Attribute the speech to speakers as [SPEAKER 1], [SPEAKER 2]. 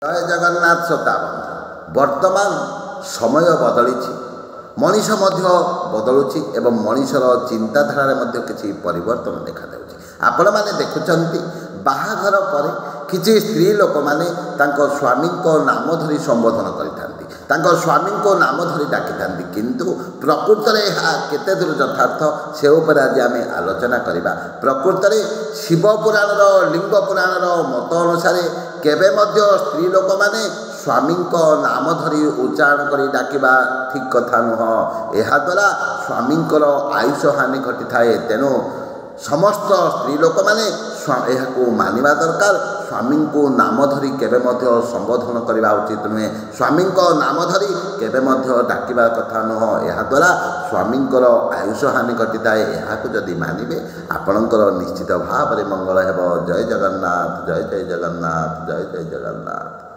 [SPEAKER 1] ଜୟ ଜଗନ୍ନାଥ ଶ୍ରୋତାବନ୍ଧୁ। ବର୍ତ୍ତମାନ ସମୟ ବଦଳିଛି, ମଣିଷ ମଧ୍ୟ ବଦଳୁଛି ଏବଂ ମଣିଷର ଚିନ୍ତାଧାରାରେ ମଧ୍ୟ କିଛି ପରିବର୍ତ୍ତନ ଦେଖାଯାଉଛି। ଆପଣମାନେ ଦେଖୁଛନ୍ତି ବାହାଘର ପରେ କିଛି ସ୍ତ୍ରୀ ଲୋକମାନେ ତାଙ୍କ ସ୍ୱାମୀଙ୍କ ନାମ ଧରି ସମ୍ବୋଧନ କରିଥାନ୍ତି, ତାଙ୍କ ସ୍ୱାମୀଙ୍କ ନାମ ଧରି ଡାକିଥାନ୍ତି, କିନ୍ତୁ ପ୍ରକୃତରେ ଏହା କେତେ ଦୂର ଯଥାର୍ଥ ସେ ଉପରେ ଆଜି ଆମେ ଆଲୋଚନା କରିବା। ପ୍ରକୃତରେ ଶିବ ପୁରାଣର ଲିଙ୍ଗ ପୁରାଣର ମତ ଅନୁସାରେ କେବେ ମଧ୍ୟ ସ୍ତ୍ରୀ ଲୋକମାନେ ସ୍ୱାମୀଙ୍କ ନାମ ଧରି ଉଚ୍ଚାରଣ କରି ଡାକିବା ଠିକ୍ କଥା ନୁହଁ। ଏହାଦ୍ୱାରା ସ୍ୱାମୀଙ୍କର ଆୟୁଷ ହାନି ଘଟିଥାଏ। ତେଣୁ ସମସ୍ତ ସ୍ତ୍ରୀ ଲୋକମାନେ ଏହାକୁ ମାନିବା ଦରକାର। ସ୍ୱାମୀଙ୍କୁ ନାମ ଧରି କେବେ ମଧ୍ୟ ସମ୍ବୋଧନ କରିବା ଉଚିତ ନୁହେଁ। ସ୍ୱାମୀଙ୍କ ନାମ ଧରି କେବେ ମଧ୍ୟ ଡାକିବା କଥା ନୁହଁ। ଏହାଦ୍ୱାରା ସ୍ୱାମୀଙ୍କର ଆୟୁଷ ହାନି ଘଟିଥାଏ। ଏହାକୁ ଯଦି ମାନିବେ ଆପଣଙ୍କର ନିଶ୍ଚିତ ଭାବରେ ମଙ୍ଗଳ ହେବ। ଜୟ ଜଗନ୍ନାଥ, ଜୟ ଜୟ ଜଗନ୍ନାଥ, ଜୟ ଜୟ ଜଗନ୍ନାଥ।